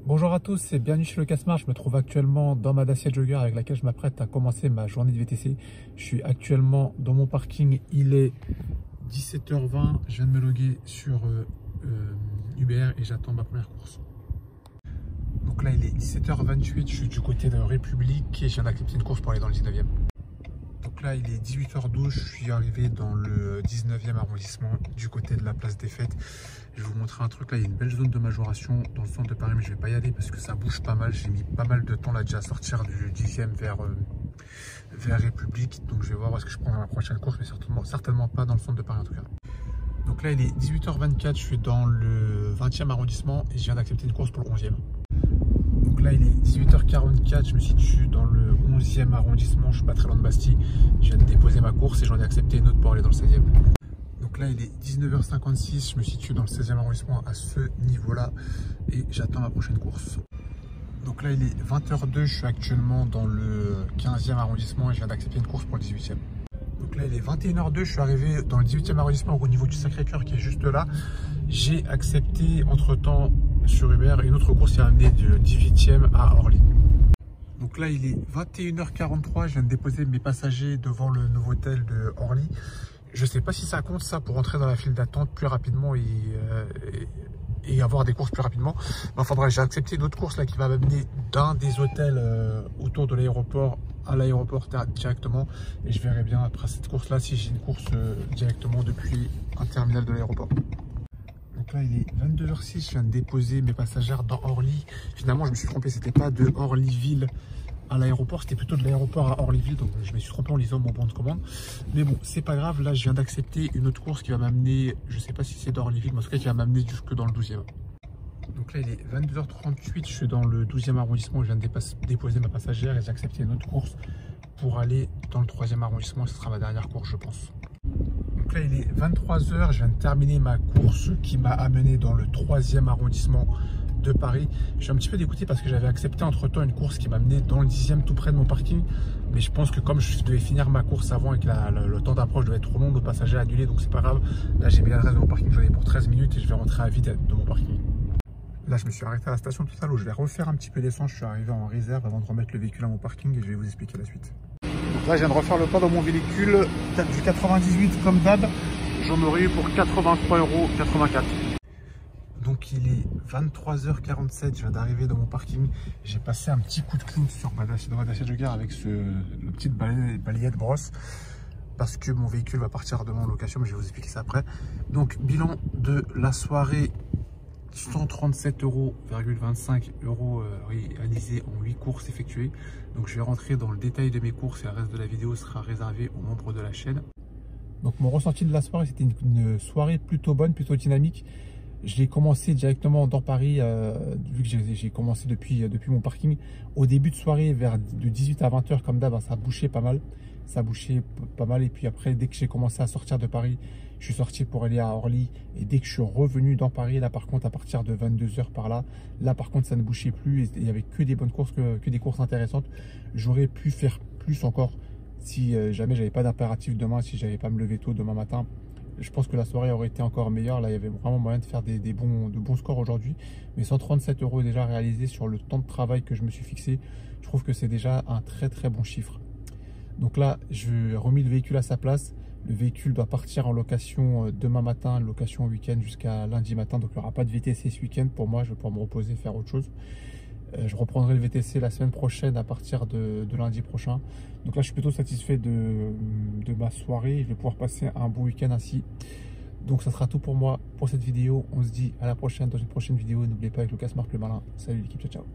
Bonjour à tous et bienvenue chez Lucas Smart. Je me trouve actuellement dans ma Dacia Jogger avec laquelle je m'apprête à commencer ma journée de VTC. Je suis actuellement dans mon parking, il est 17h20. Je viens de me loguer sur Uber et j'attends ma première course. Donc là il est 17h28, je suis du côté de République et je viens d'accepter une course pour aller dans le 19e. Donc là il est 18h12, je suis arrivé dans le 19e arrondissement du côté de la place des Fêtes. Je vais vous montrer un truc, là il y a une belle zone de majoration dans le centre de Paris, mais je vais pas y aller parce que ça bouge pas mal. J'ai mis pas mal de temps là déjà à sortir du 10e vers République. Donc je vais voir où est-ce que je prends ma prochaine course, mais certainement pas dans le centre de Paris en tout cas. Donc là il est 18h24, je suis dans le 20e arrondissement et je viens d'accepter une course pour le 11e. Donc là il est 18h44, je me situe dans le 11e arrondissement, je suis pas très loin de Bastille. Je viens de déposer ma course et j'en ai accepté une autre pour aller dans le 16e. Donc là il est 19h56, je me situe dans le 16e arrondissement à ce niveau là et j'attends ma prochaine course. Donc là il est 20h02, je suis actuellement dans le 15e arrondissement et je viens d'accepter une course pour le 18e. Donc là il est 21h02, je suis arrivé dans le 18e arrondissement au niveau du Sacré-Cœur qui est juste là. J'ai accepté entre temps sur Uber une autre course qui a amené du 18e à Orly. Donc là il est 21h43, je viens de déposer mes passagers devant le nouveau hôtel de Orly. Je sais pas si ça compte ça pour entrer dans la file d'attente plus rapidement et avoir des courses plus rapidement. Mais enfin bref, j'ai accepté une autre course là qui va m'amener d'un des hôtels autour de l'aéroport à l'aéroport directement. Et je verrai bien après cette course là si j'ai une course directement depuis un terminal de l'aéroport. Donc là il est 22h06, je viens de déposer mes passagères dans Orly. Finalement je me suis trompé, c'était pas de Orlyville à l'aéroport, c'était plutôt de l'aéroport à Orlyville, donc je me suis trompé en lisant mon bon de commande. Mais bon, c'est pas grave, là je viens d'accepter une autre course qui va m'amener, je sais pas si c'est d'Orlyville, mais en tout cas qui va m'amener jusque dans le 12e. Donc là il est 22h38, je suis dans le 12e arrondissement, je viens de déposer ma passagère et j'ai accepté une autre course pour aller dans le 3e arrondissement, ce sera ma dernière course je pense. Donc là il est 23h, je viens de terminer ma course qui m'a amené dans le 3e arrondissement de Paris. Je suis un petit peu dégoûté parce que j'avais accepté entre temps une course qui m'a amené dans le 10e tout près de mon parking, mais je pense que comme je devais finir ma course avant et que le temps d'approche devait être trop long, le passager a annulé, donc c'est pas grave. Là j'ai mis l'adresse de mon parking, j'en ai pour 13 minutes et je vais rentrer à vide de mon parking. Là je me suis arrêté à la station Total où je vais refaire un petit peu d'essence. Je suis arrivé en réserve avant de remettre le véhicule à mon parking et je vais vous expliquer la suite. Donc là je viens de refaire le plein dans mon véhicule du 98 comme d'hab, j'en aurais eu pour 83,84 €. Donc il est 23h47, je viens d'arriver dans mon parking. J'ai passé un petit coup de clean sur ma Dacia Jogger avec le petit balayette brosse parce que mon véhicule va partir demain en location, mais je vais vous expliquer ça après. Donc bilan de la soirée, 137,25 € réalisés en 8 courses effectuées. Donc je vais rentrer dans le détail de mes courses et le reste de la vidéo sera réservé aux membres de la chaîne. Donc mon ressenti de la soirée, c'était une soirée plutôt bonne, plutôt dynamique. Je l'ai commencé directement dans Paris, vu que j'ai commencé depuis mon parking. Au début de soirée, de 18 à 20h, comme d'hab, ça bouchait pas mal. Ça bouchait pas mal. Et puis après, dès que j'ai commencé à sortir de Paris, je suis sorti pour aller à Orly. Et dès que je suis revenu dans Paris, là par contre, à partir de 22h par là, par contre, ça ne bouchait plus. Et il n'y avait que des bonnes courses, que des courses intéressantes. J'aurais pu faire plus encore si jamais j'avais pas d'impératif demain, si j'avais pas me lever tôt demain matin. Je pense que la soirée aurait été encore meilleure. Là, il y avait vraiment moyen de faire de bons scores aujourd'hui. Mais 137 € déjà réalisés sur le temps de travail que je me suis fixé. Je trouve que c'est déjà un très très bon chiffre. Donc là, je remis le véhicule à sa place. Le véhicule doit partir en location demain matin, location week-end jusqu'à lundi matin. Donc il n'y aura pas de VTC ce week-end pour moi. Je vais pouvoir me reposer, faire autre chose. Je reprendrai le VTC la semaine prochaine à partir de lundi prochain. Donc là, je suis plutôt satisfait de ma soirée. Je vais pouvoir passer un bon week-end ainsi. Donc ça sera tout pour moi pour cette vidéo. On se dit à la prochaine dans une prochaine vidéo. N'oubliez pas avec Lucas Smart le malin. Salut l'équipe, ciao ciao.